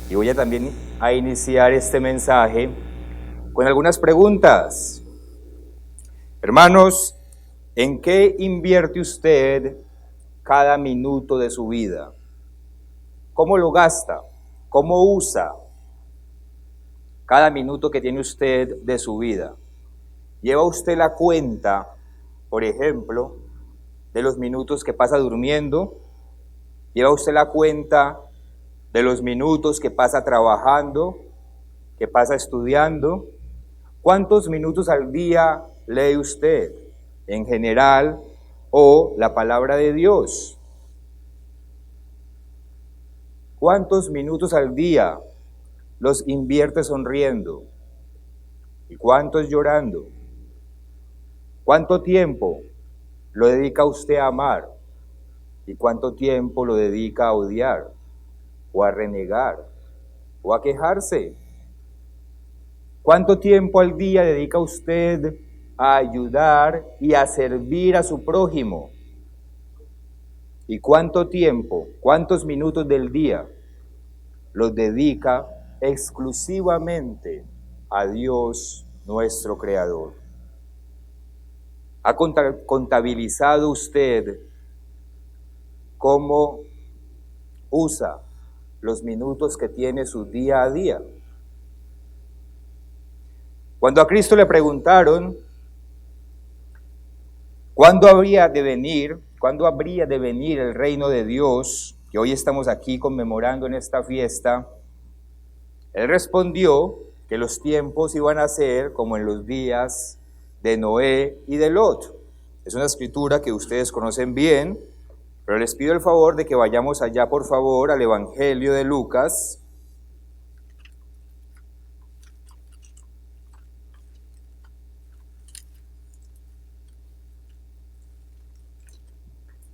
y voy a también a iniciar este mensaje con algunas preguntas. Hermanos, ¿en qué invierte usted cada minuto de su vida? ¿Cómo lo gasta? ¿Cómo usa cada minuto que tiene usted de su vida? ¿Lleva usted la cuenta, por ejemplo, de los minutos que pasa durmiendo? ¿Lleva usted la cuenta de los minutos que pasa trabajando, que pasa estudiando? ¿Cuántos minutos al día lee usted en general o la palabra de Dios? ¿Cuántos minutos al día los invierte sonriendo? ¿Y cuántos llorando? ¿Cuánto tiempo lo dedica usted a amar? ¿Y cuánto tiempo lo dedica a odiar, o a renegar, o a quejarse? ¿Cuánto tiempo al día dedica usted a ayudar y a servir a su prójimo? ¿Y cuánto tiempo, cuántos minutos del día los dedica exclusivamente a Dios nuestro Creador? ¿Ha contabilizado usted cómo usa los minutos que tiene su día a día? Cuando a Cristo le preguntaron ¿cuándo habría de venir el reino de Dios, que hoy estamos aquí conmemorando en esta fiesta? Él respondió que los tiempos iban a ser como en los días de Noé y de Lot. Es una escritura que ustedes conocen bien, pero les pido el favor de que vayamos allá, por favor, al Evangelio de Lucas.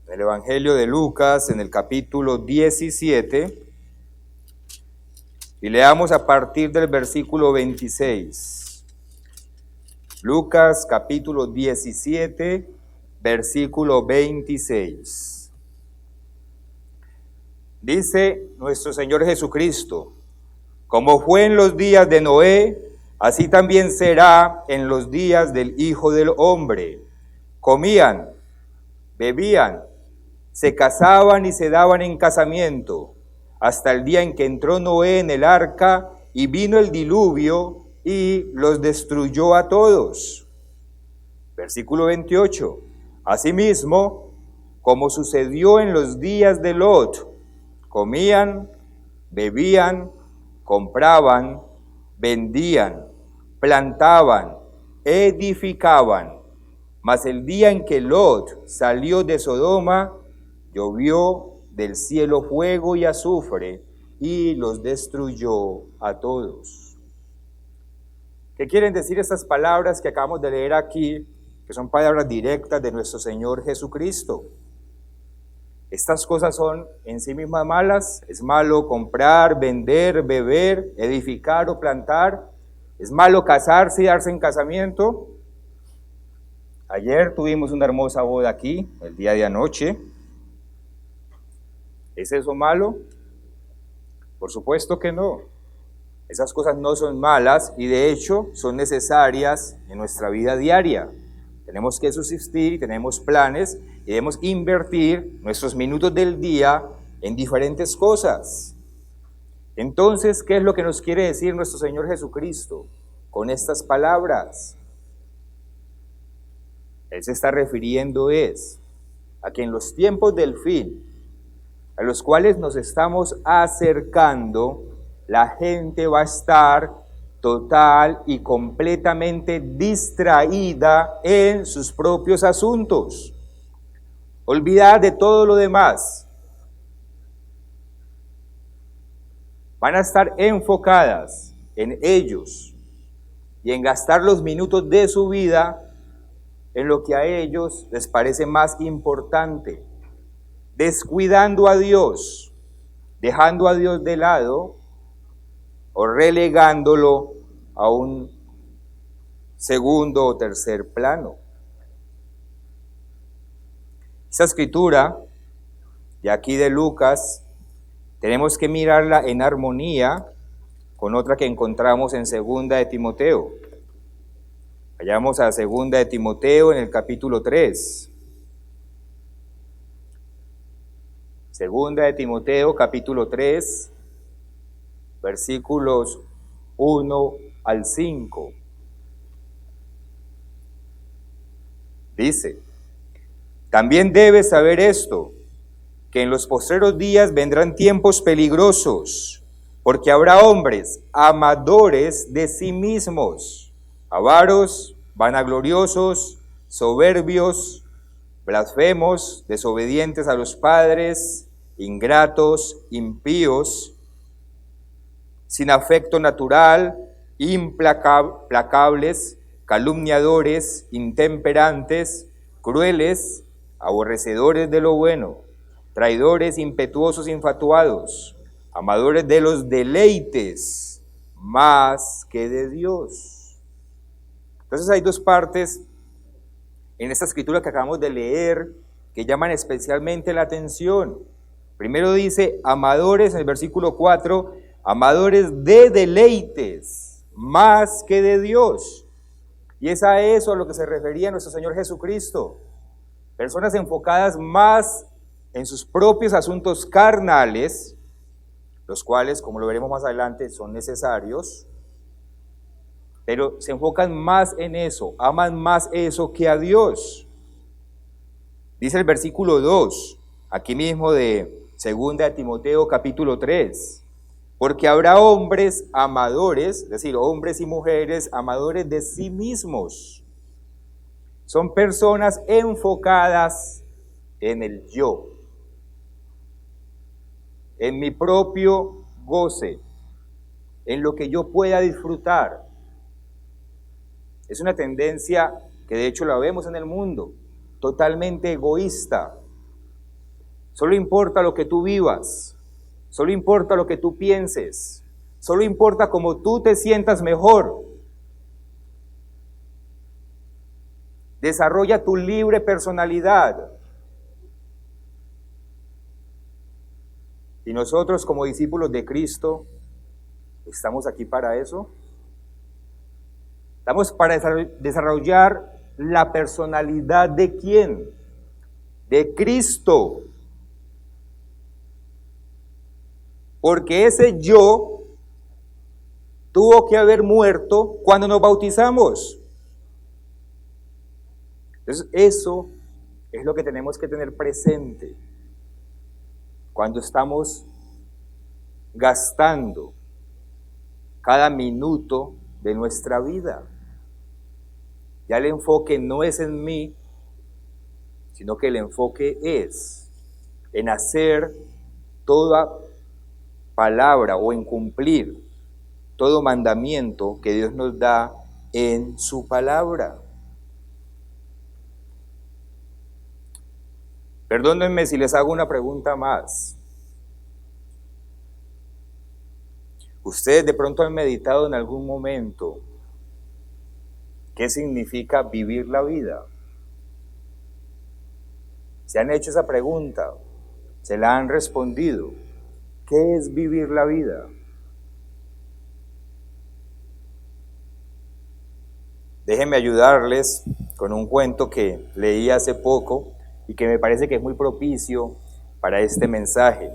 En el Evangelio de Lucas, en el capítulo 17, y leamos a partir del versículo 26. Lucas capítulo 17, versículo 26. Dice nuestro Señor Jesucristo: como fue en los días de Noé, así también será en los días del Hijo del Hombre. Comían, bebían, se casaban y se daban en casamiento, hasta el día en que entró Noé en el arca y vino el diluvio y los destruyó a todos. Versículo 28. Asimismo, como sucedió en los días de Lot, comían, bebían, compraban, vendían, plantaban, edificaban. Mas el día en que Lot salió de Sodoma, llovió del cielo fuego y azufre y los destruyó a todos. ¿Qué quieren decir estas palabras que acabamos de leer aquí, que son palabras directas de nuestro Señor Jesucristo? Estas cosas son en sí mismas malas. ¿Es malo comprar, vender, beber, edificar o plantar? ¿Es malo casarse y darse en casamiento? Ayer tuvimos una hermosa boda aquí, el día de anoche. ¿Es eso malo? Por supuesto que no. Esas cosas no son malas y de hecho son necesarias en nuestra vida diaria. Tenemos que subsistir y tenemos planes y debemos invertir nuestros minutos del día en diferentes cosas. Entonces, ¿qué es lo que nos quiere decir nuestro Señor Jesucristo con estas palabras? Él se está refiriendo a que en los tiempos del fin, a los cuales nos estamos acercando, la gente va a estar total y completamente distraída en sus propios asuntos, olvidada de todo lo demás. Van a estar enfocadas en ellos y en gastar los minutos de su vida en lo que a ellos les parece más importante, descuidando a Dios, dejando a Dios de lado o relegándolo a un segundo o tercer plano. Esa escritura de aquí de Lucas tenemos que mirarla en armonía con otra que encontramos en 2 de Timoteo. Vayamos a 2 de Timoteo en el capítulo 3. 2 de Timoteo, capítulo 3, versículos 1 al 5. Dice: también debes saber esto, que en los postreros días vendrán tiempos peligrosos, porque habrá hombres amadores de sí mismos, avaros, vanagloriosos, soberbios, blasfemos, desobedientes a los padres, ingratos, impíos, sin afecto natural, implacables, calumniadores, intemperantes, crueles, aborrecedores de lo bueno, traidores, impetuosos, infatuados, amadores de los deleites más que de Dios. Entonces hay dos partes en esta escritura que acabamos de leer que llaman especialmente la atención. Primero dice amadores en el versículo 4, amadores de deleites más que de Dios. Y es a eso a lo que se refería nuestro Señor Jesucristo. Personas enfocadas más en sus propios asuntos carnales, los cuales, como lo veremos más adelante, son necesarios, pero se enfocan más en eso, aman más eso que a Dios. Dice el versículo 2, aquí mismo de 2 de Timoteo capítulo 3, porque habrá hombres amadores, es decir, hombres y mujeres amadores de sí mismos. Son personas enfocadas en el yo, en mi propio goce, en lo que yo pueda disfrutar. Es una tendencia que de hecho la vemos en el mundo, totalmente egoísta. Solo importa lo que tú vivas, solo importa lo que tú pienses, solo importa cómo tú te sientas mejor. Desarrolla tu libre personalidad. Y nosotros como discípulos de Cristo, ¿estamos aquí para eso? Estamos para desarrollar la personalidad ¿de quién? De Cristo. Porque ese yo tuvo que haber muerto cuando nos bautizamos. Entonces, eso es lo que tenemos que tener presente cuando estamos gastando cada minuto de nuestra vida. Ya el enfoque no es en mí, sino que el enfoque es en hacer toda palabra o en cumplir todo mandamiento que Dios nos da en su palabra. Perdónenme si les hago una pregunta más. ¿Ustedes de pronto han meditado en algún momento qué significa vivir la vida? ¿Se han hecho esa pregunta? ¿Se la han respondido? ¿Qué es vivir la vida? Déjenme ayudarles con un cuento que leí hace poco y que me parece que es muy propicio para este mensaje.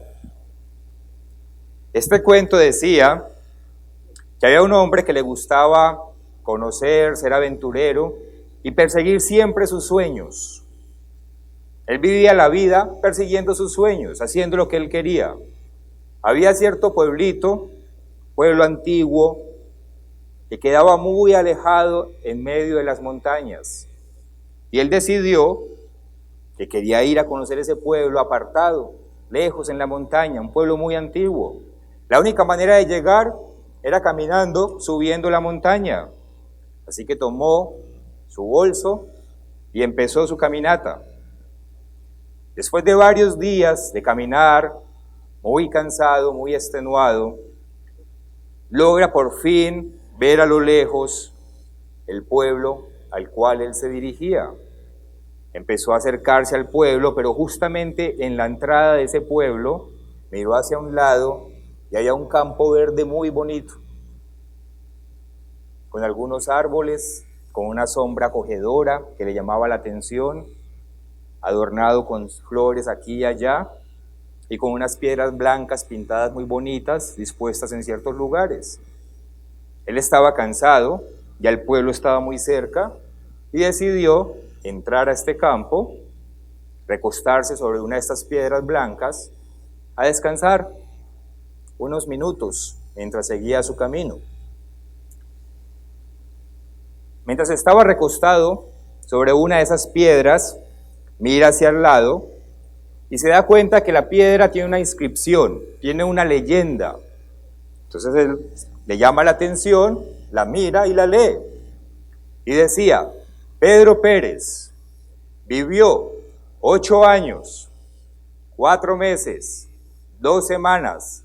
Este cuento decía que había un hombre que le gustaba conocer, ser aventurero y perseguir siempre sus sueños. Él vivía la vida persiguiendo sus sueños, haciendo lo que él quería. Había cierto pueblito, pueblo antiguo, que quedaba muy alejado en medio de las montañas. Y él decidió que quería ir a conocer ese pueblo apartado, lejos en la montaña, un pueblo muy antiguo. La única manera de llegar era caminando, subiendo la montaña. Así que tomó su bolso y empezó su caminata. Después de varios días de caminar, muy cansado, muy extenuado, logra por fin ver a lo lejos el pueblo al cual él se dirigía. Empezó a acercarse al pueblo, pero justamente en la entrada de ese pueblo miró hacia un lado y había un campo verde muy bonito, con algunos árboles, con una sombra acogedora que le llamaba la atención, adornado con flores aquí y allá, y con unas piedras blancas pintadas muy bonitas, dispuestas en ciertos lugares. Él estaba cansado, ya el pueblo estaba muy cerca, y decidió entrar a este campo, recostarse sobre una de estas piedras blancas, a descansar unos minutos mientras seguía su camino. Mientras estaba recostado sobre una de esas piedras, mira hacia el lado y se da cuenta que la piedra tiene una inscripción, tiene una leyenda. Entonces él le llama la atención, la mira y la lee. Y decía: Pedro Pérez vivió 8 años, 4 meses, 2 semanas,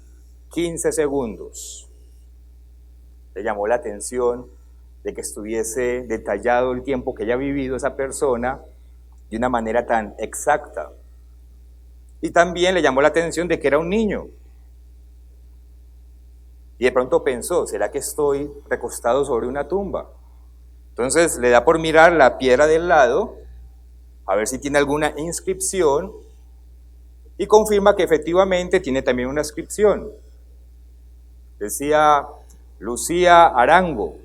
15 segundos. Le llamó la atención de que estuviese detallado el tiempo que haya vivido esa persona de una manera tan exacta. Y también le llamó la atención de que era un niño. Y de pronto pensó: ¿será que estoy recostado sobre una tumba? Entonces le da por mirar la piedra del lado, a ver si tiene alguna inscripción, y confirma que efectivamente tiene también una inscripción. Decía: Lucía Arango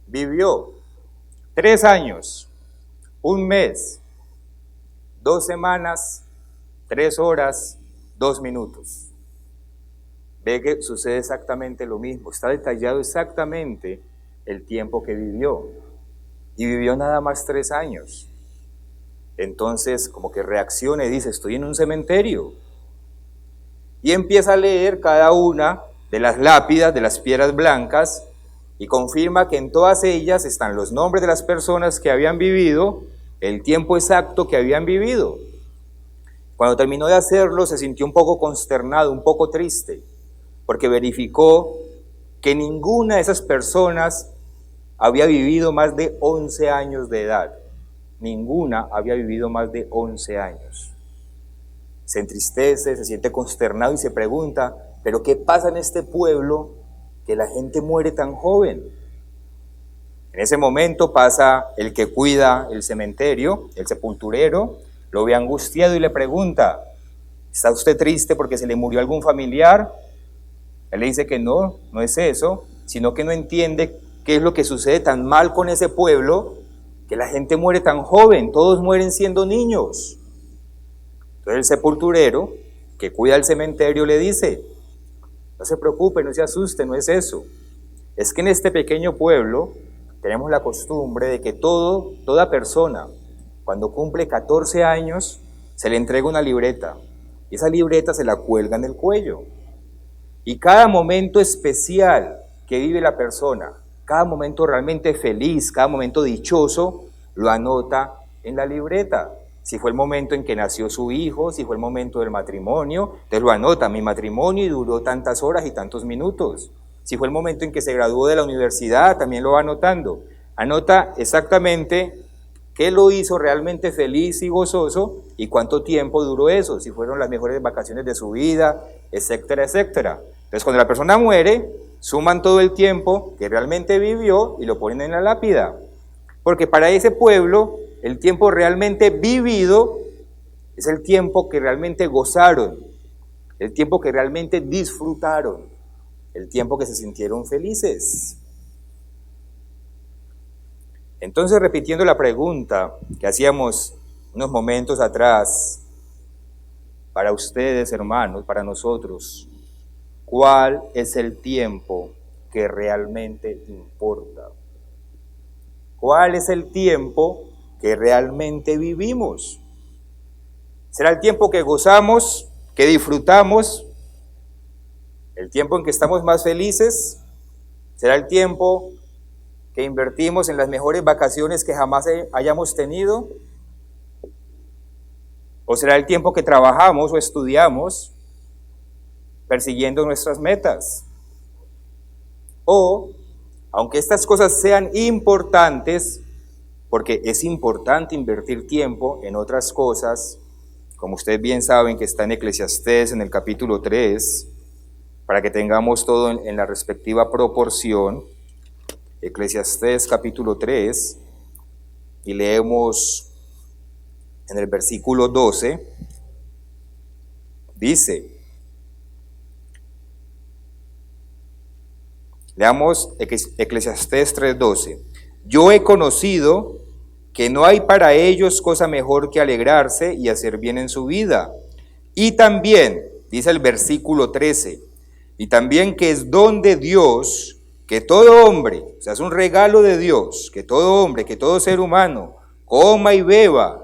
vivió 3 años, 1 mes, 2 semanas, 3 horas, 2 minutos. Ve que sucede exactamente lo mismo, está detallado exactamente el tiempo que vivió, y vivió nada más 3 años. Entonces como que reacciona y dice: estoy en un cementerio, y empieza a leer cada una de las lápidas, de las piedras blancas, y confirma que en todas ellas están los nombres de las personas que habían vivido, el tiempo exacto que habían vivido. Cuando terminó de hacerlo, se sintió un poco consternado, un poco triste, porque verificó que ninguna de esas personas había vivido más de 11 años de edad. Ninguna había vivido más de 11 años. Se entristece, se siente consternado y se pregunta: ¿pero qué pasa en este pueblo que la gente muere tan joven? En ese momento pasa el que cuida el cementerio, el sepulturero, lo ve angustiado y le pregunta: ¿está usted triste porque se le murió algún familiar? Él le dice que no, no es eso, sino que no entiende qué es lo que sucede tan mal con ese pueblo, que la gente muere tan joven, todos mueren siendo niños. Entonces el sepulturero, que cuida el cementerio, le dice: no se preocupe, no se asuste, no es eso. Es que en este pequeño pueblo tenemos la costumbre de que toda persona, cuando cumple 14 años, se le entrega una libreta, y esa libreta se la cuelga en el cuello. Y cada momento especial que vive la persona, cada momento realmente feliz, cada momento dichoso, lo anota en la libreta. Si fue el momento en que nació su hijo, si fue el momento del matrimonio, entonces lo anota: mi matrimonio duró tantas horas y tantos minutos. Si fue el momento en que se graduó de la universidad, también lo va anotando. Anota exactamente qué lo hizo realmente feliz y gozoso y cuánto tiempo duró eso, si fueron las mejores vacaciones de su vida, etcétera, etcétera. Entonces cuando la persona muere, suman todo el tiempo que realmente vivió y lo ponen en la lápida. Porque para ese pueblo, el tiempo realmente vivido es el tiempo que realmente gozaron, el tiempo que realmente disfrutaron, el tiempo que se sintieron felices. Entonces, repitiendo la pregunta que hacíamos unos momentos atrás, para ustedes, hermanos, para nosotros, ¿cuál es el tiempo que realmente importa? ¿Cuál es el tiempo que realmente vivimos? ¿Será el tiempo que gozamos, que disfrutamos? ¿El tiempo en que estamos más felices? ¿Será el tiempo que invertimos en las mejores vacaciones que jamás hayamos tenido? ¿O será el tiempo que trabajamos o estudiamos persiguiendo nuestras metas? O, aunque estas cosas sean importantes, porque es importante invertir tiempo en otras cosas, como ustedes bien saben, que está en Eclesiastés en el capítulo 3, para que tengamos todo en la respectiva proporción. Eclesiastés capítulo 3, y leemos en el versículo 12, dice, leamos Eclesiastés 3:12, yo he conocido que no hay para ellos cosa mejor que alegrarse y hacer bien en su vida. Y también, dice el versículo 13, y también que es don de Dios, que todo hombre, o sea, es un regalo de Dios, que todo hombre, que todo ser humano, coma y beba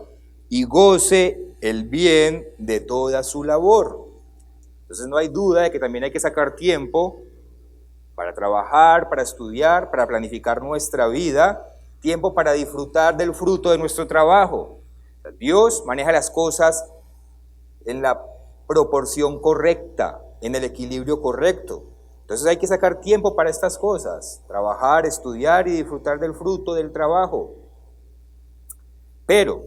y goce el bien de toda su labor. Entonces no hay duda de que también hay que sacar tiempo para trabajar, para estudiar, para planificar nuestra vida, tiempo para disfrutar del fruto de nuestro trabajo. Dios maneja las cosas en la proporción correcta, en el equilibrio correcto. Entonces hay que sacar tiempo para estas cosas, trabajar, estudiar y disfrutar del fruto del trabajo. Pero,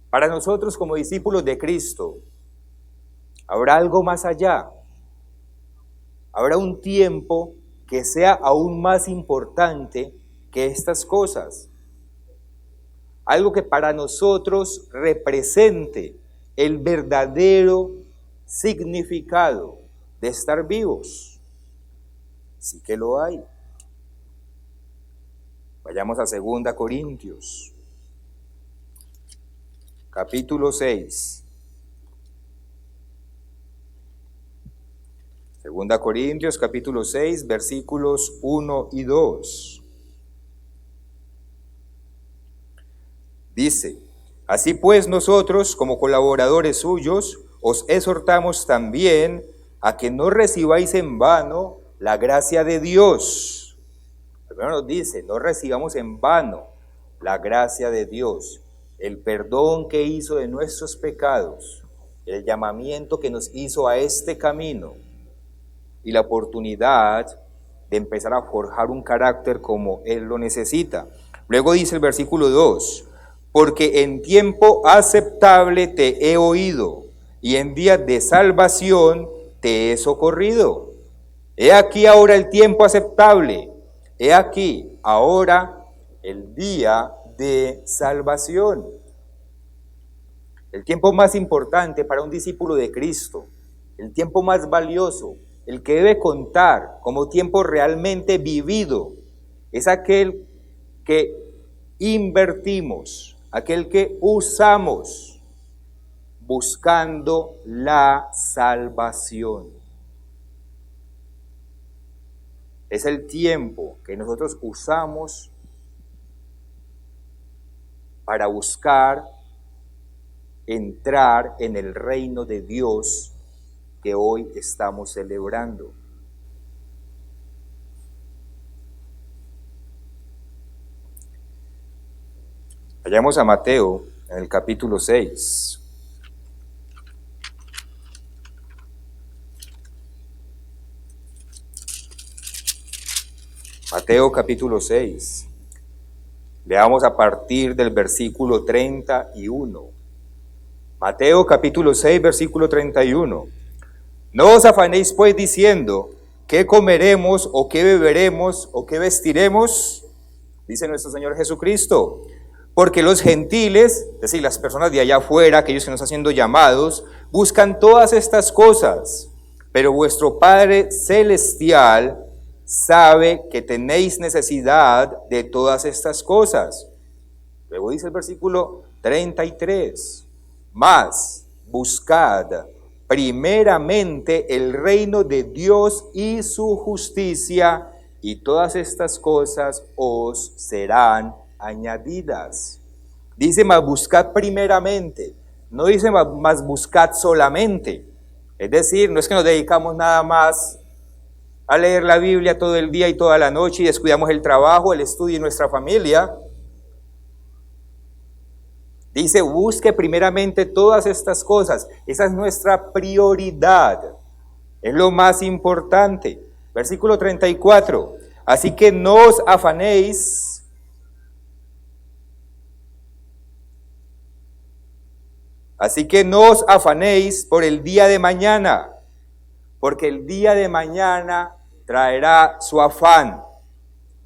para nosotros como discípulos de Cristo, habrá algo más allá. Habrá un tiempo que sea aún más importante que estas cosas. Algo que para nosotros represente el verdadero significado de estar vivos. Sí que lo hay. Vayamos a 2 Corintios, capítulo 6. 2 Corintios, capítulo 6, versículos 1 y 2. Dice, así pues nosotros, como colaboradores suyos, os exhortamos también a que no recibáis en vano la gracia de Dios. Primero nos dice, no recibamos en vano la gracia de Dios, el perdón que hizo de nuestros pecados, el llamamiento que nos hizo a este camino y la oportunidad de empezar a forjar un carácter como Él lo necesita. Luego dice el versículo 2, porque en tiempo aceptable te he oído y en día de salvación te he socorrido. He aquí ahora el tiempo aceptable, he aquí ahora el día de salvación. El tiempo más importante para un discípulo de Cristo, el tiempo más valioso, el que debe contar como tiempo realmente vivido, es aquel que invertimos, aquel que usamos buscando la salvación. Es el tiempo que nosotros usamos para buscar entrar en el reino de Dios que hoy estamos celebrando. Vayamos a Mateo, en el capítulo 6. Mateo capítulo 6. Leamos a partir del versículo 31. Mateo capítulo 6, versículo 31. No os afanéis pues diciendo, ¿qué comeremos o qué beberemos o qué vestiremos? Dice nuestro Señor Jesucristo. Porque los gentiles, es decir, las personas de allá afuera, aquellos que nos están siendo llamados, buscan todas estas cosas. Pero vuestro Padre Celestial sabe que tenéis necesidad de todas estas cosas. Luego dice el versículo 33. Mas buscad primeramente el reino de Dios y su justicia, y todas estas cosas os serán añadidas. Dice, mas buscad primeramente, no dice, mas buscad solamente. Es decir, no es que nos dedicamos nada más a leer la Biblia todo el día y toda la noche y descuidamos el trabajo, el estudio y nuestra familia. Dice, busque primeramente todas estas cosas. Esa es nuestra prioridad. Es lo más importante. Versículo 34. Así que no os afanéis Así que no os afanéis por el día de mañana, porque el día de mañana traerá su afán.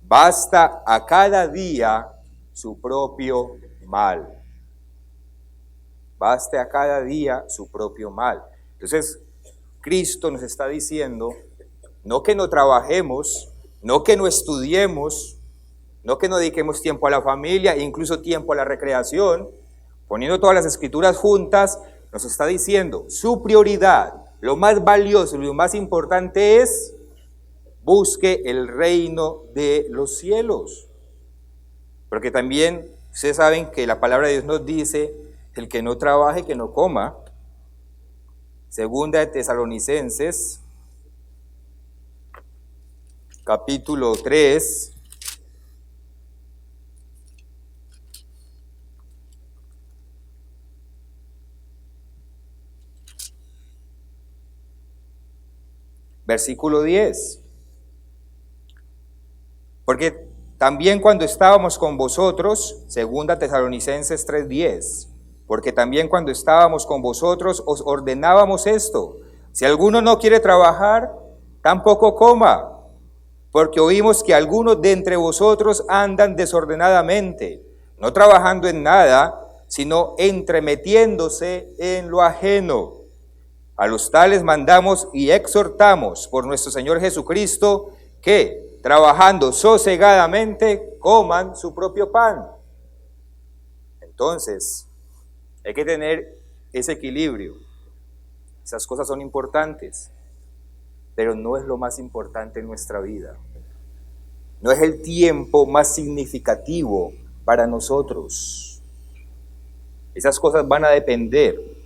Basta a cada día su propio mal. Baste a cada día su propio mal. Entonces, Cristo nos está diciendo, no que no trabajemos, no que no estudiemos, no que no dediquemos tiempo a la familia, incluso tiempo a la recreación, poniendo todas las escrituras juntas, nos está diciendo, su prioridad, lo más valioso y lo más importante es, busque el reino de los cielos. Porque también ustedes saben que la palabra de Dios nos dice, el que no trabaje, que no coma. Segunda de Tesalonicenses, capítulo 3, versículo 10. Porque también cuando estábamos con vosotros, segunda Tesalonicenses 3:10, porque también cuando estábamos con vosotros os ordenábamos esto, si alguno no quiere trabajar, tampoco coma, porque oímos que algunos de entre vosotros andan desordenadamente, no trabajando en nada, sino entremetiéndose en lo ajeno. A los tales mandamos y exhortamos por nuestro Señor Jesucristo que, trabajando sosegadamente, coman su propio pan. Entonces, hay que tener ese equilibrio. Esas cosas son importantes, pero no es lo más importante en nuestra vida. No es el tiempo más significativo para nosotros. Esas cosas van a depender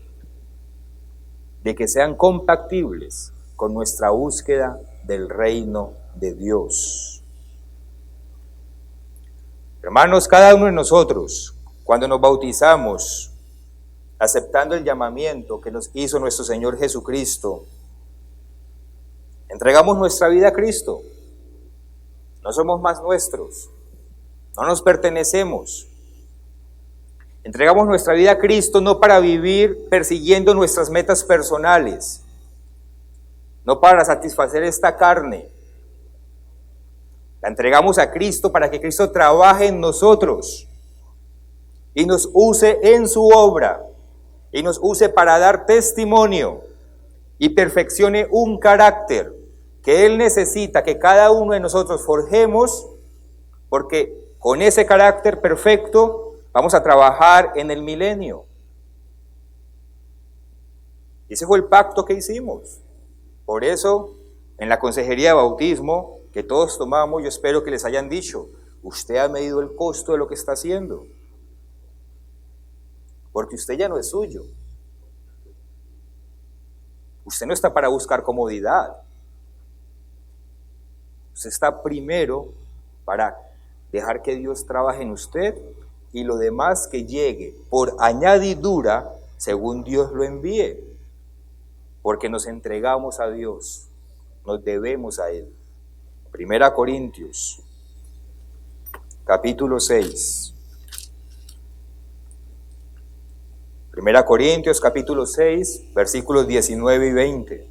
de que sean compatibles con nuestra búsqueda del reino de Dios. Hermanos, cada uno de nosotros, cuando nos bautizamos, aceptando el llamamiento que nos hizo nuestro Señor Jesucristo, entregamos nuestra vida a Cristo. No somos más nuestros, no nos pertenecemos. Entregamos nuestra vida a Cristo no para vivir persiguiendo nuestras metas personales, no para satisfacer esta carne. La entregamos a Cristo para que Cristo trabaje en nosotros y nos use en su obra y nos use para dar testimonio y perfeccione un carácter que Él necesita que cada uno de nosotros forjemos, porque con ese carácter perfecto vamos a trabajar en el milenio. Y ese fue el pacto que hicimos. Por eso, en la consejería de bautismo que todos tomamos, yo espero que les hayan dicho, usted ha medido el costo de lo que está haciendo. Porque usted ya no es suyo. Usted no está para buscar comodidad. Usted está primero para dejar que Dios trabaje en usted y lo demás que llegue por añadidura según Dios lo envíe. Porque nos entregamos a Dios, nos debemos a Él. Primera Corintios, capítulo 6. Primera Corintios, capítulo 6, versículos 19 y 20.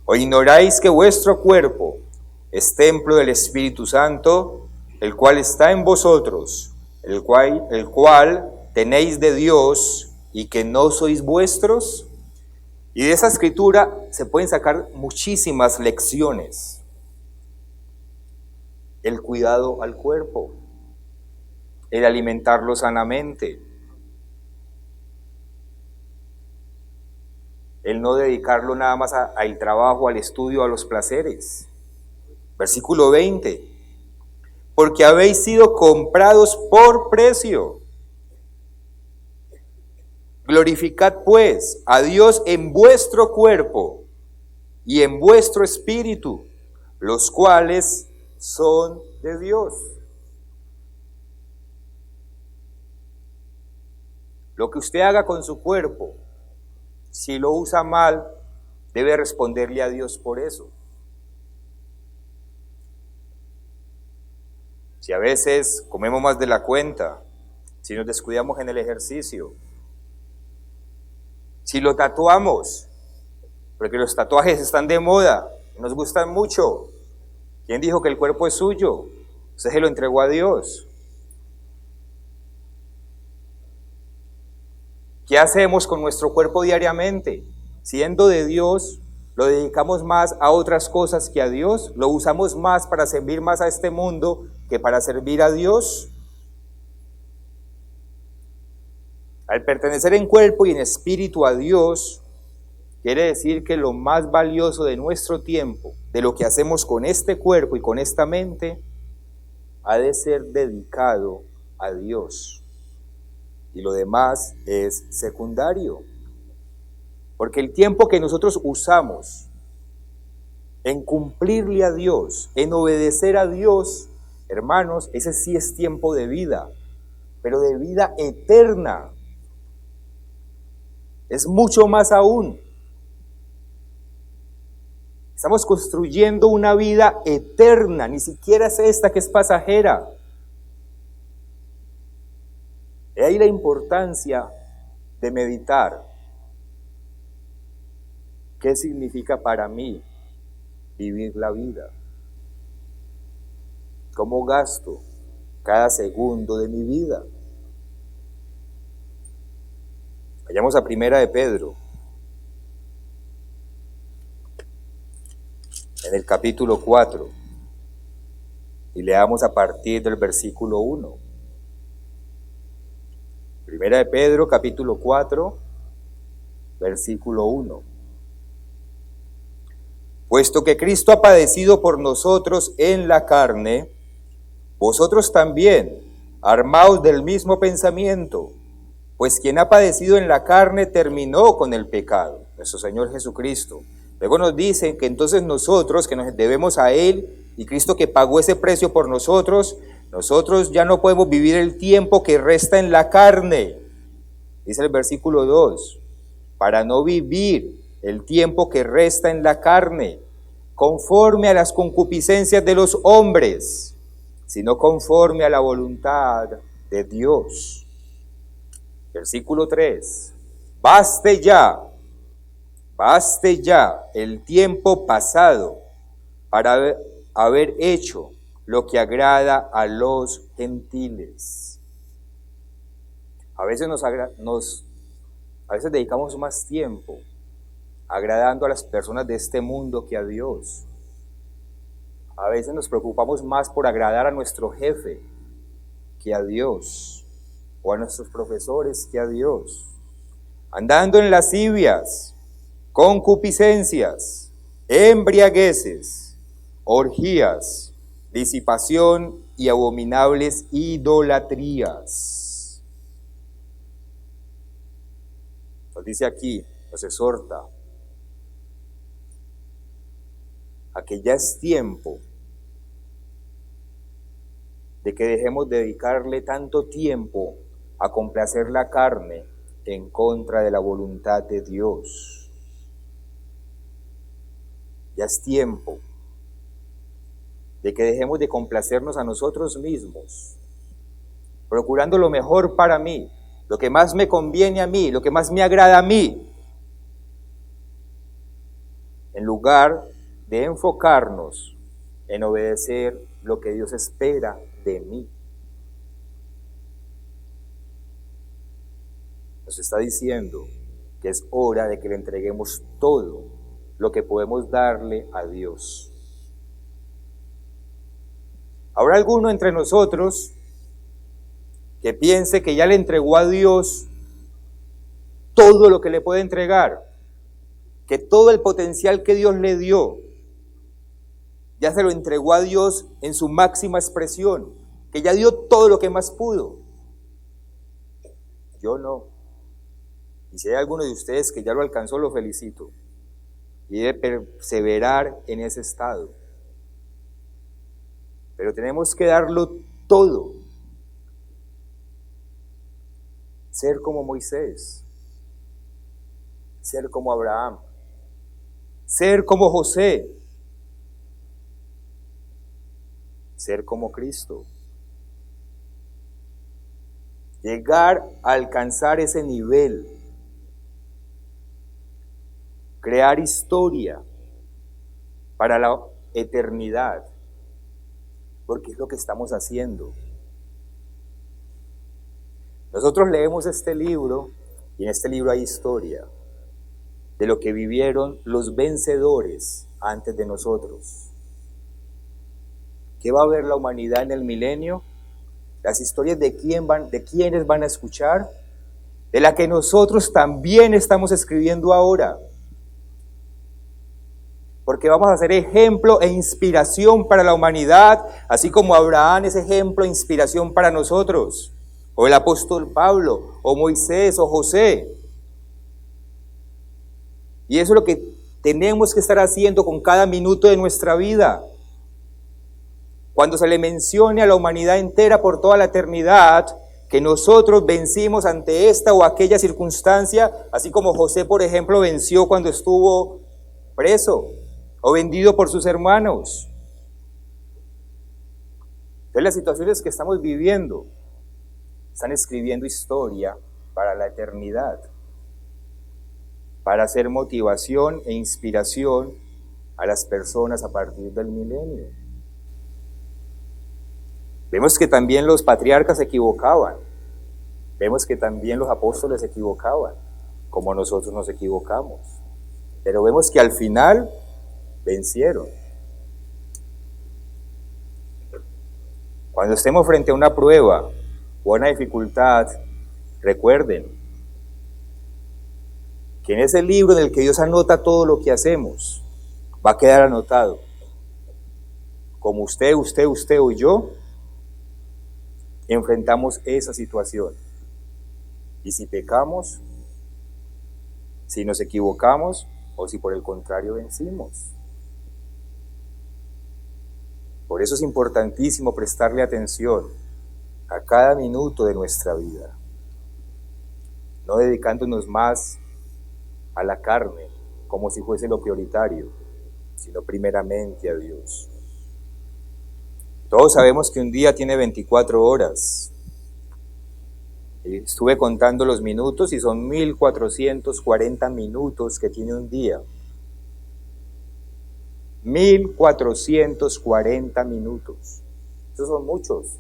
¿O ignoráis que vuestro cuerpo es templo del Espíritu Santo, el cual está en vosotros, el cual tenéis de Dios y que no sois vuestros? Y de esa escritura se pueden sacar muchísimas lecciones. El cuidado al cuerpo, el alimentarlo sanamente, el no dedicarlo nada más al trabajo, al estudio, a los placeres. Versículo 20. Porque habéis sido comprados por precio. Glorificad pues a Dios en vuestro cuerpo y en vuestro espíritu, los cuales son de Dios. Lo que usted haga con su cuerpo, si lo usa mal, debe responderle a Dios por eso. Si a veces comemos más de la cuenta, si nos descuidamos en el ejercicio, Si lo tatuamos, porque los tatuajes están de moda, nos gustan mucho. ¿Quién dijo que el cuerpo es suyo? Usted se lo entregó a Dios. ¿Qué hacemos con nuestro cuerpo diariamente? Siendo de Dios, lo dedicamos más a otras cosas que a Dios, lo usamos más para servir más a este mundo que para servir a Dios. Al pertenecer en cuerpo y en espíritu a Dios, quiere decir que lo más valioso de nuestro tiempo, de lo que hacemos con este cuerpo y con esta mente, ha de ser dedicado a Dios. Y lo demás es secundario. Porque el tiempo que nosotros usamos en cumplirle a Dios, en obedecer a Dios, hermanos, ese sí es tiempo de vida, pero de vida eterna. Es mucho más aún. Estamos construyendo una vida eterna, ni siquiera es esta que es pasajera. De ahí la importancia de meditar. ¿Qué significa para mí vivir la vida? ¿Cómo gasto cada segundo de mi vida? Vayamos a Primera de Pedro, en el capítulo 4, y leamos a partir del versículo 1. Primera de Pedro, capítulo 4, versículo 1. Puesto que Cristo ha padecido por nosotros en la carne, vosotros también, armaos del mismo pensamiento, pues quien ha padecido en la carne terminó con el pecado, nuestro Señor Jesucristo. Luego nos dicen que entonces nosotros, que nos debemos a Él, y Cristo que pagó ese precio por nosotros ya no podemos vivir el tiempo que resta en la carne. Dice el versículo 2, para no vivir el tiempo que resta en la carne, conforme a las concupiscencias de los hombres, sino conforme a la voluntad de Dios. Versículo 3, baste ya el tiempo pasado para haber hecho lo que agrada a los gentiles. A veces a veces dedicamos más tiempo agradando a las personas de este mundo que a Dios. A veces nos preocupamos más por agradar a nuestro jefe que a Dios, o a nuestros profesores que a Dios. Andando en lascivias, concupiscencias, embriagueces, orgías, disipación y abominables idolatrías. Nos dice aquí, nos exhorta a que ya es tiempo de que dejemos de dedicarle tanto tiempo a complacer la carne en contra de la voluntad de Dios. Ya es tiempo de que dejemos de complacernos a nosotros mismos, procurando lo mejor para mí, lo que más me conviene a mí, lo que más me agrada a mí, en lugar de enfocarnos en obedecer lo que Dios espera de mí. Nos está diciendo que es hora de que le entreguemos todo lo que podemos darle a Dios. ¿Habrá alguno entre nosotros que piense que ya le entregó a Dios todo lo que le puede entregar? Que todo el potencial que Dios le dio, ya se lo entregó a Dios en su máxima expresión, que ya dio todo lo que más pudo. Yo no. Y si hay alguno de ustedes que ya lo alcanzó, lo felicito. Y debe perseverar en ese estado. Pero tenemos que darlo todo. Ser como Moisés. Ser como Abraham. Ser como José. Ser como Cristo. Llegar a alcanzar ese nivel crear historia para la eternidad, porque es lo que estamos haciendo. Nosotros leemos este libro y en este libro hay historia de lo que vivieron los vencedores antes de nosotros. ¿Qué va a ver la humanidad en el milenio? Las historias de quiénes van a escuchar, de la que nosotros también estamos escribiendo ahora. Porque vamos a ser ejemplo e inspiración para la humanidad, así como Abraham es ejemplo e inspiración para nosotros, o el apóstol Pablo, o Moisés, o José. Y eso es lo que tenemos que estar haciendo con cada minuto de nuestra vida. Cuando se le mencione a la humanidad entera por toda la eternidad que nosotros vencimos ante esta o aquella circunstancia, así como José, por ejemplo, venció cuando estuvo preso o vendido por sus hermanos. Entonces, las situaciones que estamos viviendo están escribiendo historia para la eternidad, para hacer motivación e inspiración a las personas a partir del milenio. Vemos que también los patriarcas se equivocaban, vemos que también los apóstoles se equivocaban, como nosotros nos equivocamos, pero vemos que al final vencieron. Cuando estemos frente a una prueba o a una dificultad, recuerden que en ese libro en el que Dios anota todo lo que hacemos, va a quedar anotado. Como usted o yo, enfrentamos esa situación. Y si pecamos, si nos equivocamos, o si por el contrario vencimos. Por eso es importantísimo prestarle atención a cada minuto de nuestra vida, no dedicándonos más a la carne, como si fuese lo prioritario, sino primeramente a Dios. Todos sabemos que un día tiene 24 horas. Estuve contando los minutos y son 1440 minutos que tiene un día. 1440 minutos. Esos son muchos,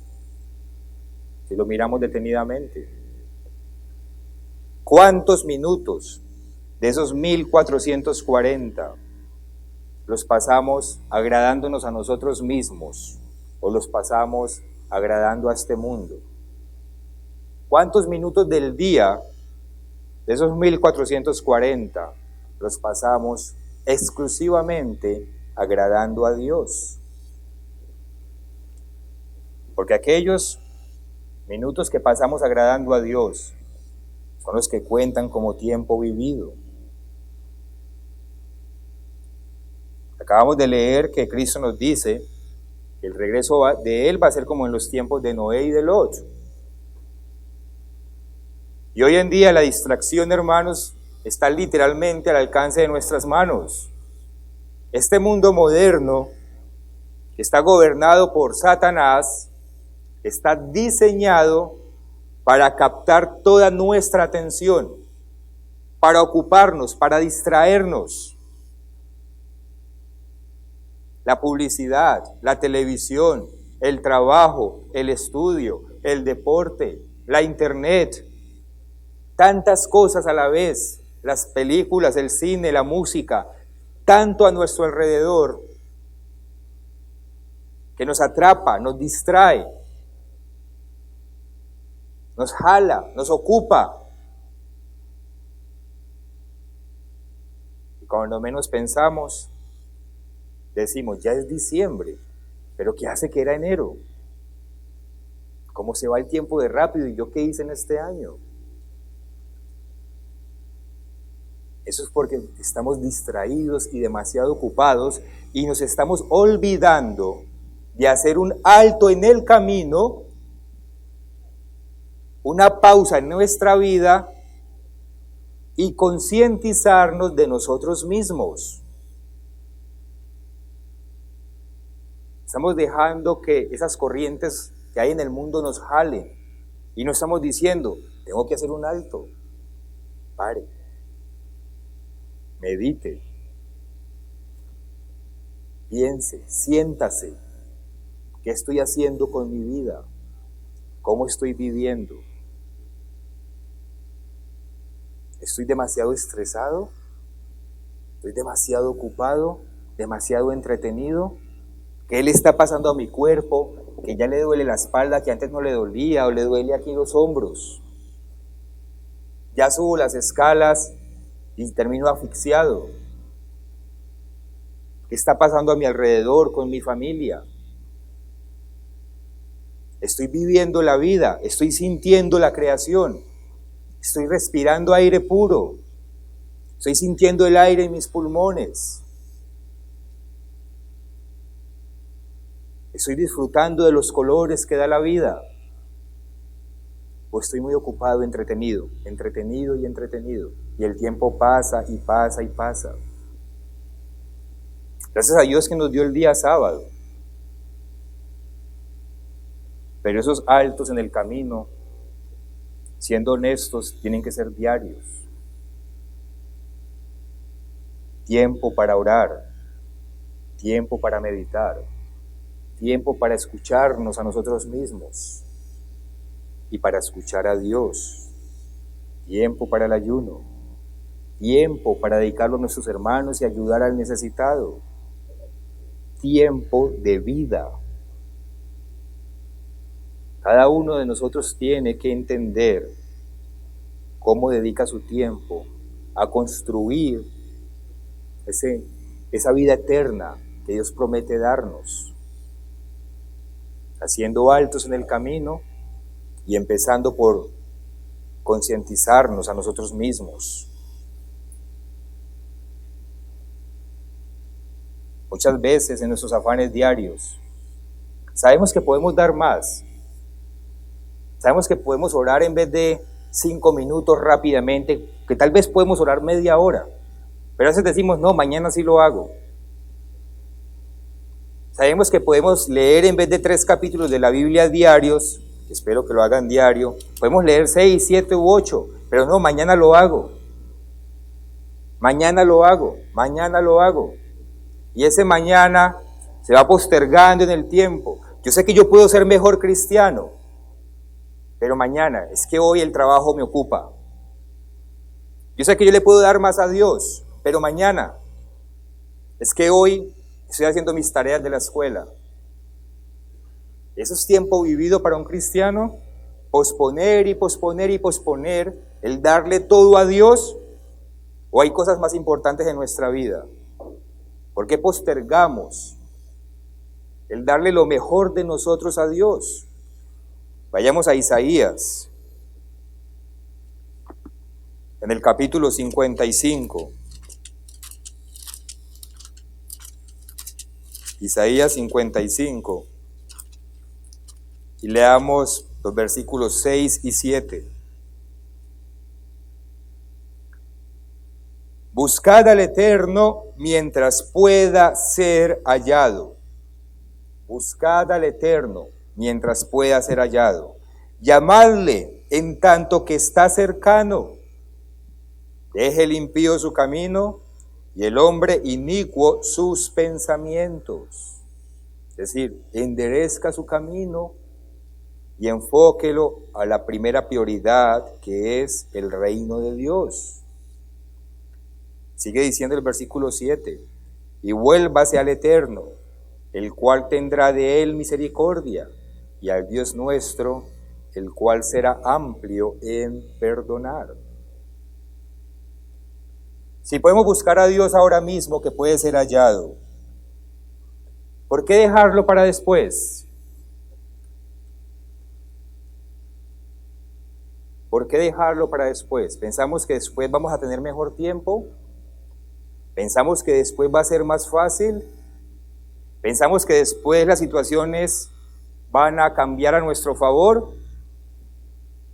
si lo miramos detenidamente. ¿Cuántos minutos de esos 1440 los pasamos agradándonos a nosotros mismos o los pasamos agradando a este mundo? ¿Cuántos minutos del día de esos 1440 los pasamos exclusivamente agradando a Dios? Porque aquellos minutos que pasamos agradando a Dios son los que cuentan como tiempo vivido. Acabamos de leer que Cristo nos dice que el regreso de Él va a ser como en los tiempos de Noé y de Lot. Y hoy en día la distracción, hermanos, está literalmente al alcance de nuestras manos. Este mundo moderno, que está gobernado por Satanás, está diseñado para captar toda nuestra atención, para ocuparnos, para distraernos. La publicidad, la televisión, el trabajo, el estudio, el deporte, la internet, tantas cosas a la vez, las películas, el cine, la música, tanto a nuestro alrededor, que nos atrapa, nos distrae, nos jala, nos ocupa. Y cuando menos pensamos, decimos, ya es diciembre, pero ¿qué hace que era enero? ¿Cómo se va el tiempo de rápido? ¿Y yo qué hice en este año? Eso es porque estamos distraídos y demasiado ocupados y nos estamos olvidando de hacer un alto en el camino, una pausa en nuestra vida y concientizarnos de nosotros mismos. Estamos dejando que esas corrientes que hay en el mundo nos jalen y no estamos diciendo, tengo que hacer un alto, pare. medite, piense, siéntase. ¿Qué estoy haciendo con mi vida? ¿Cómo estoy viviendo? ¿Estoy demasiado estresado? ¿Estoy demasiado ocupado? ¿Demasiado entretenido? ¿Qué le está pasando a mi cuerpo? Que ya le duele la espalda que antes no le dolía, o le duele aquí los hombros. Ya subo las escalas y termino asfixiado. ¿Qué está pasando a mi alrededor con mi familia? Estoy viviendo la vida, estoy sintiendo la creación, estoy respirando aire puro, estoy sintiendo el aire en mis pulmones, estoy disfrutando de los colores que da la vida, o estoy muy ocupado, entretenido, y el tiempo pasa y pasa y pasa. Gracias a Dios que nos dio el día sábado. Pero esos altos en el camino, siendo honestos, tienen que ser diarios. Tiempo para orar, tiempo para meditar, tiempo para escucharnos a nosotros mismos y para escuchar a Dios, tiempo para el ayuno, tiempo para dedicarlo a nuestros hermanos y ayudar al necesitado, tiempo de vida. Cada uno de nosotros tiene que entender cómo dedica su tiempo a construir esa vida eterna que Dios promete darnos, haciendo altos en el camino y empezando por concientizarnos a nosotros mismos. Muchas veces en nuestros afanes diarios sabemos que podemos dar más. Sabemos que podemos orar en vez de 5 minutos rápidamente, que tal vez podemos orar media hora, pero a veces decimos, no, mañana sí lo hago. Sabemos que podemos leer en vez de 3 capítulos de la Biblia diarios, espero que lo hagan diario, podemos leer 6, 7 u 8, pero no, mañana lo hago. Mañana lo hago, mañana lo hago. Y ese mañana se va postergando en el tiempo. Yo sé que yo puedo ser mejor cristiano, pero mañana, es que hoy el trabajo me ocupa. Yo sé que yo le puedo dar más a Dios, pero mañana, es que hoy estoy haciendo mis tareas de la escuela. ¿Eso es tiempo vivido para un cristiano? Posponer y posponer y posponer el darle todo a Dios, ¿o hay cosas más importantes en nuestra vida? ¿Por qué postergamos el darle lo mejor de nosotros a Dios? Vayamos a Isaías, en el capítulo 55. Isaías 55. Y leamos los versículos 6 y 7. Buscad al Eterno mientras pueda ser hallado. Buscad al Eterno mientras pueda ser hallado. Llamadle en tanto que está cercano. Deje el impío su camino y el hombre inicuo sus pensamientos. Es decir, enderezca su camino y enfóquelo a la primera prioridad, que es el reino de Dios. Sigue diciendo el versículo 7, y vuélvase al Eterno, el cual tendrá de él misericordia, y al Dios nuestro, el cual será amplio en perdonar. Si podemos buscar a Dios ahora mismo, que puede ser hallado, ¿por qué dejarlo para después? ¿Por qué dejarlo para después? ¿Pensamos que después vamos a tener mejor tiempo? ¿Pensamos que después va a ser más fácil? ¿Pensamos que después las situaciones van a cambiar a nuestro favor?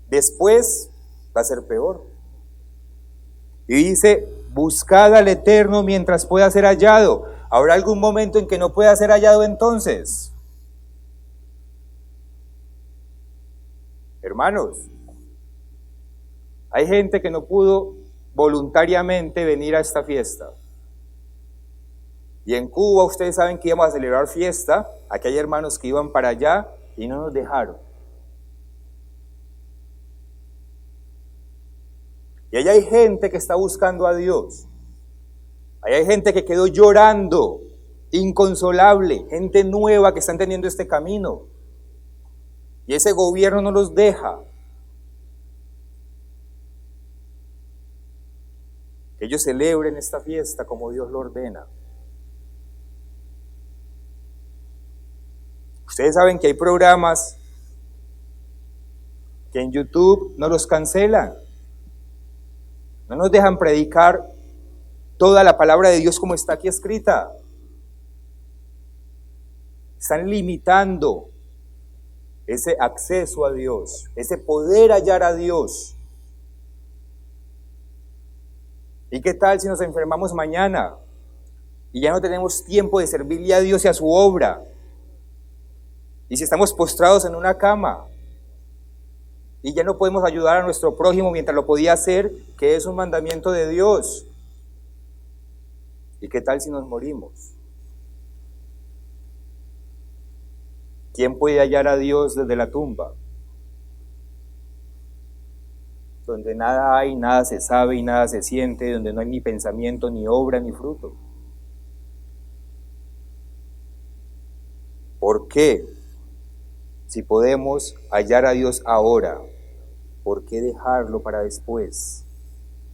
Después va a ser peor. Y dice, buscad al Eterno mientras pueda ser hallado. ¿Habrá algún momento en que no pueda ser hallado entonces? Hermanos, hay gente que no pudo voluntariamente venir a esta fiesta. Y en Cuba ustedes saben que íbamos a celebrar fiesta, aquí hay hermanos que iban para allá y no nos dejaron. Y ahí hay gente que está buscando a Dios. Ahí hay gente que quedó llorando, inconsolable, gente nueva que está entendiendo este camino. Y ese gobierno no los deja. Que ellos celebren esta fiesta como Dios lo ordena. Ustedes saben que hay programas que en YouTube no los cancelan. No nos dejan predicar toda la palabra de Dios como está aquí escrita. Están limitando ese acceso a Dios, ese poder hallar a Dios. ¿Y qué tal si nos enfermamos mañana y ya no tenemos tiempo de servirle a Dios y a su obra? Y si estamos postrados en una cama y ya no podemos ayudar a nuestro prójimo mientras lo podía hacer, que es un mandamiento de Dios. ¿Y qué tal si nos morimos? ¿Quién puede hallar a Dios desde la tumba? Donde nada hay, nada se sabe y nada se siente, donde no hay ni pensamiento, ni obra, ni fruto. ¿Por qué? Si podemos hallar a Dios ahora, ¿por qué dejarlo para después?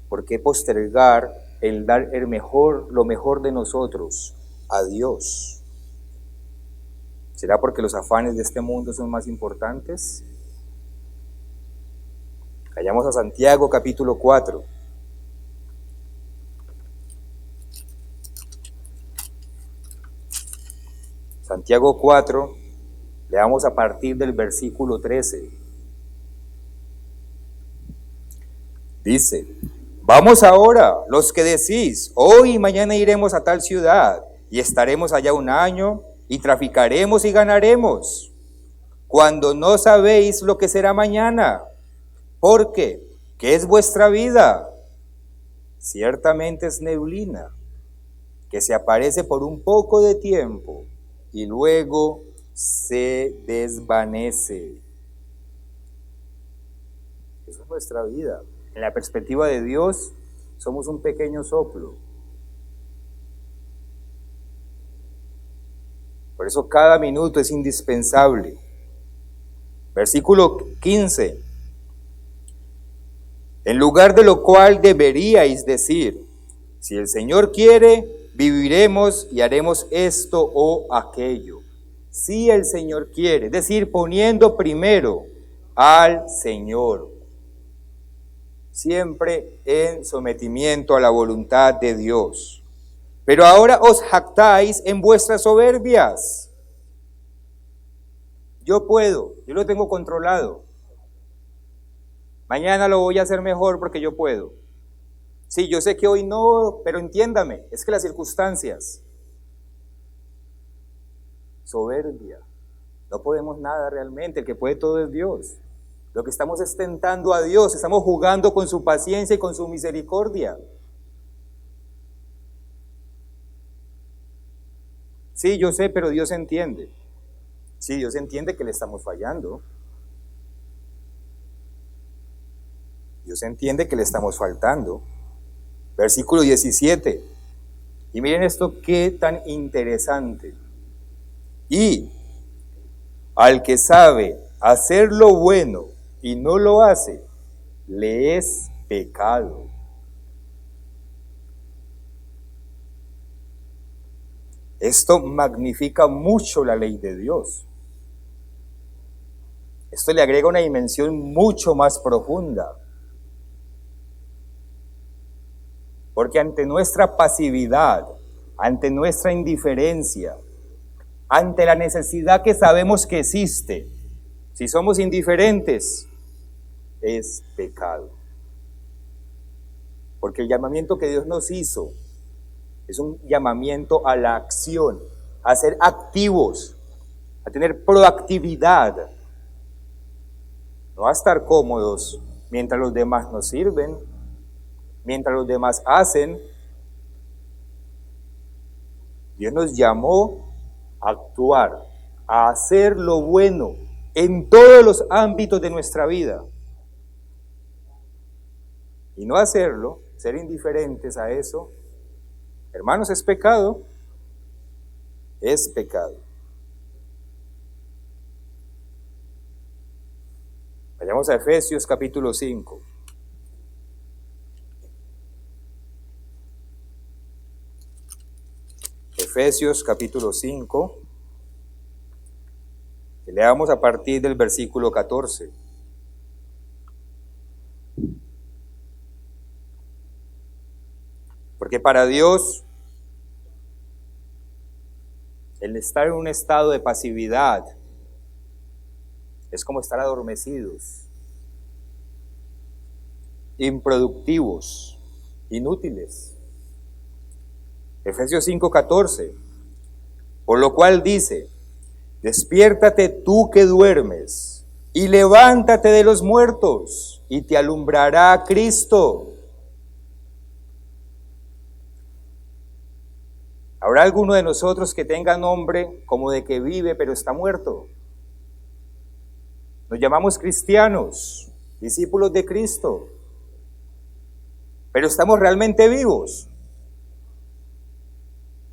¿Por qué postergar el dar lo mejor de nosotros a Dios? ¿Será porque los afanes de este mundo son más importantes? Vayamos a Santiago capítulo 4. Santiago 4, leamos a partir del versículo 13. Dice: vamos ahora, los que decís, hoy y mañana iremos a tal ciudad, y estaremos allá un año, y traficaremos y ganaremos, cuando no sabéis lo que será mañana. Porque, ¿qué es vuestra vida? Ciertamente es neblina, que se aparece por un poco de tiempo, y luego se desvanece. Eso es nuestra vida. En la perspectiva de Dios, somos un pequeño soplo. Por eso cada minuto es indispensable. Versículo 15. En lugar de lo cual deberíais decir: si el Señor quiere, viviremos y haremos esto o aquello. Si el Señor quiere, es decir, poniendo primero al Señor. Siempre en sometimiento a la voluntad de Dios. Pero ahora os jactáis en vuestras soberbias. Yo puedo, yo lo tengo controlado. Mañana lo voy a hacer mejor porque yo puedo. Sí, yo sé que hoy no, pero entiéndame, es que las circunstancias. Soberbia. No podemos nada realmente, el que puede todo es Dios. Lo que estamos es tentando a Dios, estamos jugando con su paciencia y con su misericordia. Sí, yo sé, pero Dios entiende. Sí, Dios entiende que le estamos fallando. Dios entiende que le estamos faltando. Versículo 17. Y miren esto, qué tan interesante. Y al que sabe hacer lo bueno y no lo hace, le es pecado. Esto magnifica mucho la ley de Dios. Esto le agrega una dimensión mucho más profunda. Porque ante nuestra pasividad, ante nuestra indiferencia, ante la necesidad que sabemos que existe, si somos indiferentes, es pecado. Porque el llamamiento que Dios nos hizo es un llamamiento a la acción, a ser activos, a tener proactividad, no a estar cómodos mientras los demás nos sirven. mientras los demás hacen. Dios nos llamó a actuar, a hacer lo bueno en todos los ámbitos de nuestra vida. Y no hacerlo, ser indiferentes a eso, hermanos, es pecado. Es pecado. Vayamos a Efesios capítulo 5. Efesios capítulo 5. Y leamos a partir del versículo 14. Porque para Dios, el estar en un estado de pasividad es como estar adormecidos, improductivos, inútiles. Efesios 5:14, por lo cual dice, despiértate tú que duermes, y levántate de los muertos, y te alumbrará Cristo. ¿Habrá alguno de nosotros que tenga nombre como de que vive pero está muerto? Nos llamamos cristianos, discípulos de Cristo, pero estamos realmente vivos.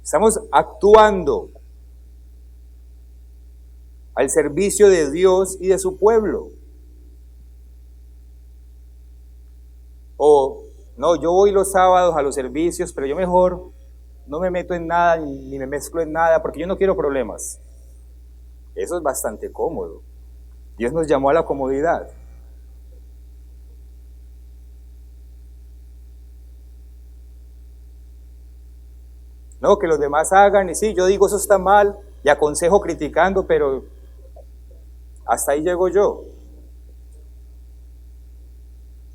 Estamos actuando al servicio de Dios y de su pueblo. O, no, yo voy los sábados a los servicios, pero yo mejor no me meto en nada ni me mezclo en nada porque yo no quiero problemas. Eso es bastante cómodo. Dios nos llamó a la comodidad. No, que los demás hagan, y sí, yo digo eso está mal, y aconsejo criticando, pero hasta ahí llego yo.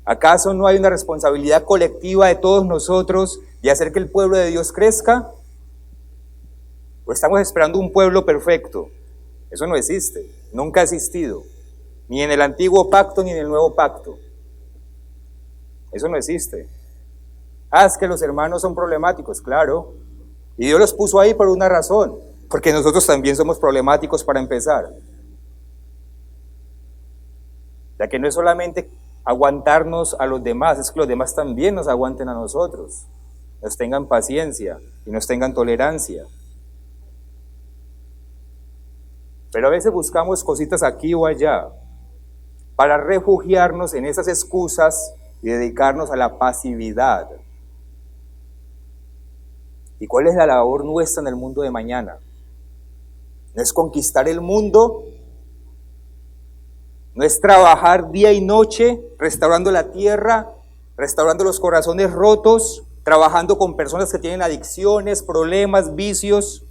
¿Acaso no hay una responsabilidad colectiva de todos nosotros de hacer que el pueblo de Dios crezca? ¿O estamos esperando un pueblo perfecto? Eso no existe, nunca ha existido, ni en el antiguo pacto ni en el nuevo pacto. Eso no existe. Es que los hermanos son problemáticos, claro, y Dios los puso ahí por una razón, porque nosotros también somos problemáticos para empezar. Ya que no es solamente aguantarnos a los demás, es que los demás también nos aguanten a nosotros, nos tengan paciencia y nos tengan tolerancia. Pero a veces buscamos cositas aquí o allá para refugiarnos en esas excusas y dedicarnos a la pasividad. ¿Y cuál es la labor nuestra en el mundo de mañana? ¿No es conquistar el mundo? ¿No es trabajar día y noche restaurando la tierra, restaurando los corazones rotos, trabajando con personas que tienen adicciones, problemas, vicios,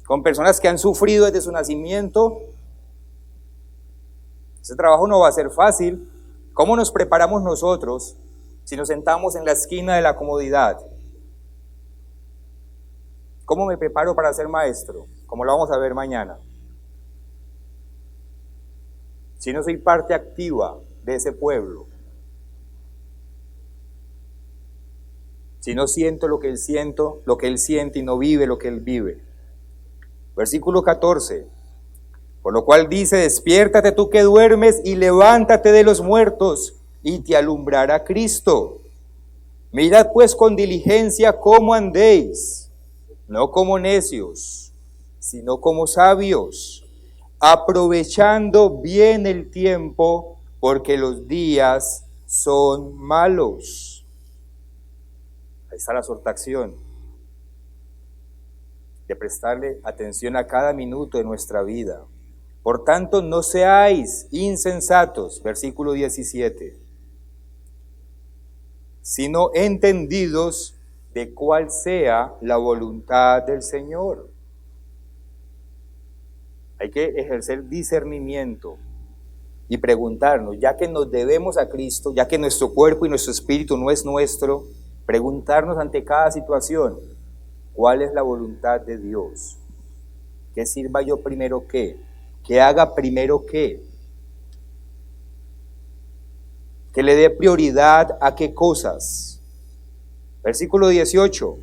con personas que han sufrido desde su nacimiento? Ese trabajo no va a ser fácil. ¿Cómo nos preparamos nosotros si nos sentamos en la esquina de la comodidad? ¿Cómo me preparo para ser maestro? Como lo vamos a ver mañana. Si no soy parte activa de ese pueblo, si no siento lo que él siente y no vive lo que él vive. Versículo 14, por lo cual dice, despiértate tú que duermes y levántate de los muertos y te alumbrará Cristo. Mirad pues con diligencia cómo andéis, no como necios, sino como sabios, aprovechando bien el tiempo, porque los días son malos. Ahí está la exhortación de prestarle atención a cada minuto de nuestra vida. Por tanto, no seáis insensatos, versículo 17, sino entendidos de cuál sea la voluntad del Señor. Hay que ejercer discernimiento y preguntarnos, ya que nos debemos a Cristo, ya que nuestro cuerpo y nuestro espíritu no es nuestro, preguntarnos ante cada situación, ¿cuál es la voluntad de Dios? ¿Que sirva yo primero qué? ¿Que haga primero qué? que le dé prioridad a qué cosas. Versículo 18,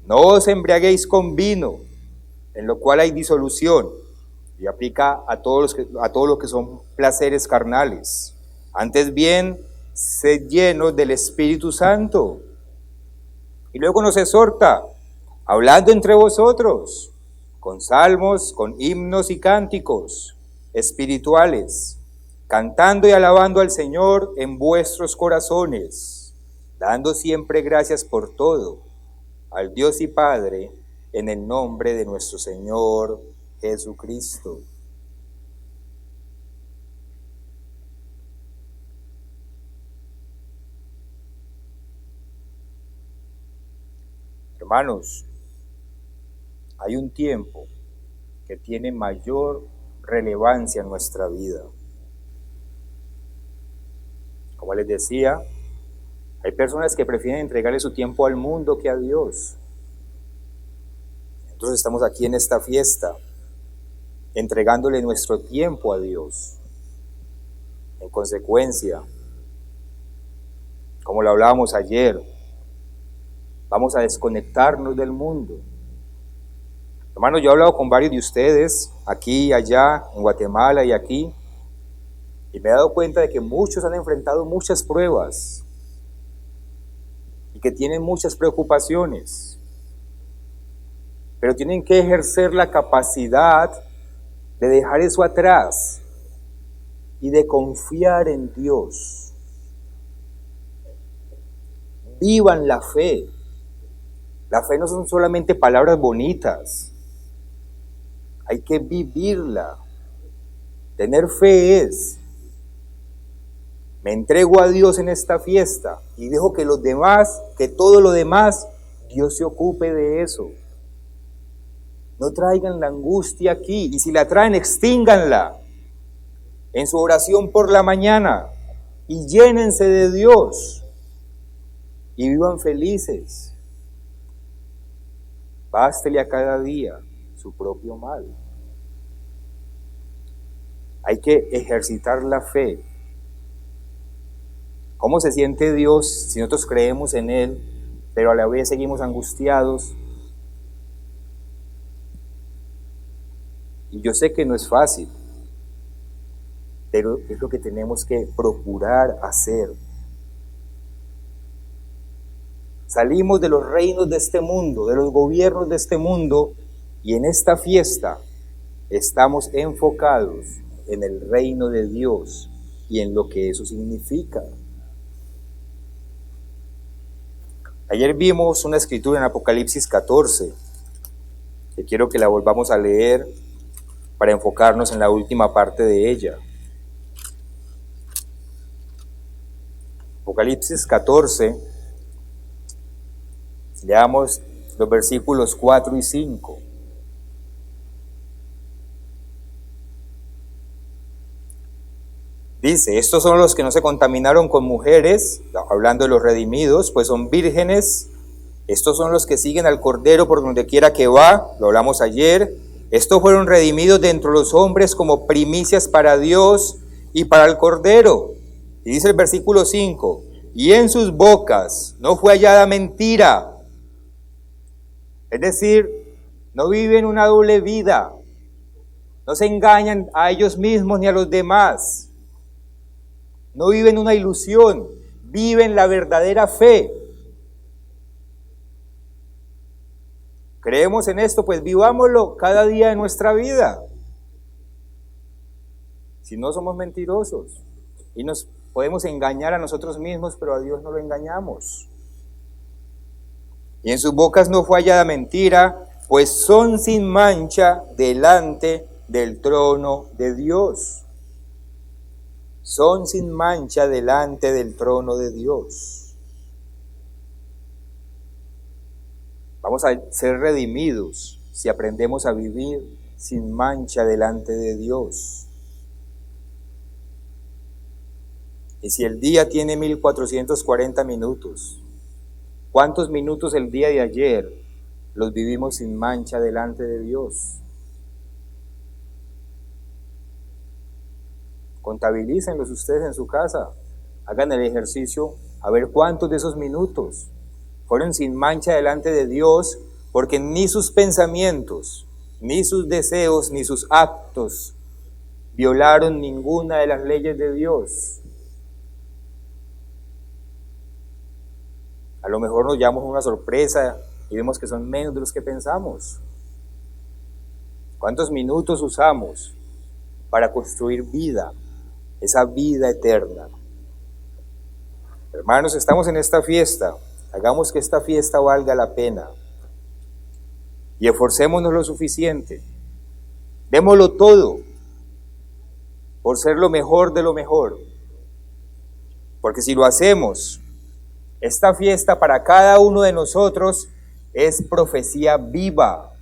no os embriaguéis con vino, en lo cual hay disolución, y aplica a todo lo que son placeres carnales. Antes bien, sed llenos del Espíritu Santo. Y luego nos exhorta, hablando entre vosotros, con salmos, con himnos y cánticos espirituales, cantando y alabando al Señor en vuestros corazones, dando siempre gracias por todo, al Dios y Padre, en el nombre de nuestro Señor Jesucristo. Hermanos, hay un tiempo que tiene mayor relevancia en nuestra vida. Como les decía, hay personas que prefieren entregarle su tiempo al mundo que a Dios. Entonces estamos aquí en esta fiesta, entregándole nuestro tiempo a Dios. En consecuencia, como lo hablábamos ayer, vamos a desconectarnos del mundo. Hermanos, yo he hablado con varios de ustedes, aquí y allá, en Guatemala y aquí, y me he dado cuenta de que muchos han enfrentado muchas pruebas y que tienen muchas preocupaciones, pero tienen que ejercer la capacidad de dejar eso atrás y de confiar en Dios. Vivan la fe. La fe no son solamente palabras bonitas, hay que vivirla. Tener fe es, me entrego a Dios en esta fiesta y dejo que los demás, que todo lo demás, Dios se ocupe de eso. No traigan la angustia aquí, y si la traen, extínganla en su oración por la mañana y llénense de Dios y vivan felices. Bástele a cada día su propio mal. Hay que ejercitar la fe. ¿Cómo se siente Dios si nosotros creemos en Él, pero a la vez seguimos angustiados? Y yo sé que no es fácil, pero es lo que tenemos que procurar hacer. Salimos de los reinos de este mundo, de los gobiernos de este mundo, y en esta fiesta estamos enfocados en el reino de Dios y en lo que eso significa. Ayer vimos una escritura en Apocalipsis 14, que quiero que la volvamos a leer para enfocarnos en la última parte de ella. Apocalipsis 14, leamos los versículos 4 y 5. Dice, estos son los que no se contaminaron con mujeres, hablando de los redimidos, pues son vírgenes. Estos son los que siguen al Cordero por donde quiera que va, lo hablamos ayer. Estos fueron redimidos de entre los hombres como primicias para Dios y para el Cordero. Y dice el versículo 5, y en sus bocas no fue hallada mentira. Es decir, no viven una doble vida, no se engañan a ellos mismos ni a los demás. No viven una ilusión, viven la verdadera fe. ¿Creemos en esto? Pues vivámoslo cada día de nuestra vida. Si no, somos mentirosos y nos podemos engañar a nosotros mismos, pero a Dios no lo engañamos. Y en sus bocas no fue hallada mentira, pues son sin mancha delante del trono de Dios. Son sin mancha delante del trono de Dios. Vamos a ser redimidos si aprendemos a vivir sin mancha delante de Dios. Y si el día tiene 1440 minutos, ¿cuántos minutos el día de ayer los vivimos sin mancha delante de Dios? Contabilícenlos ustedes en su casa. Hagan el ejercicio a ver cuántos de esos minutos fueron sin mancha delante de Dios, porque ni sus pensamientos, ni sus deseos, ni sus actos violaron ninguna de las leyes de Dios. A lo mejor nos llevamos una sorpresa y vemos que son menos de los que pensamos. ¿Cuántos minutos usamos para construir vida, esa vida eterna? Hermanos, estamos en esta fiesta, hagamos que esta fiesta valga la pena y esforcémonos lo suficiente, démoslo todo por ser lo mejor de lo mejor, porque si lo hacemos, esta fiesta para cada uno de nosotros es profecía viva,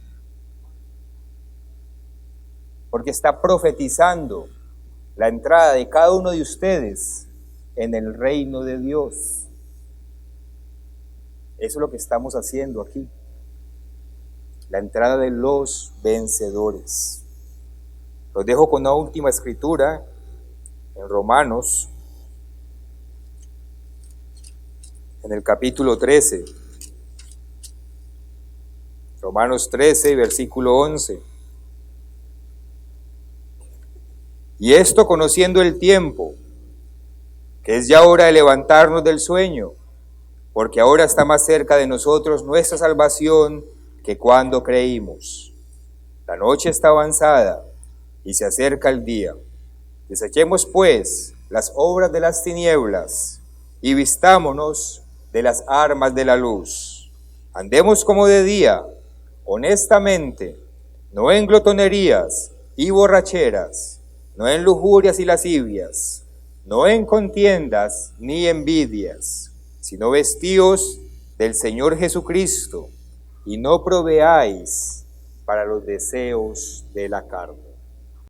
porque está profetizando la entrada de cada uno de ustedes en el reino de Dios. Eso es lo que estamos haciendo aquí, la entrada de los vencedores. Los dejo con una última escritura en Romanos, en el capítulo 13. Romanos 13, versículo 11. Y esto conociendo el tiempo, que es ya hora de levantarnos del sueño, porque ahora está más cerca de nosotros nuestra salvación que cuando creímos. La noche está avanzada y se acerca el día. Desechemos pues las obras de las tinieblas y vistámonos de las armas de la luz. Andemos como de día, honestamente, no en glotonerías y borracheras, no en lujurias y lascivias, no en contiendas ni envidias, sino vestíos del Señor Jesucristo, y no proveáis para los deseos de la carne.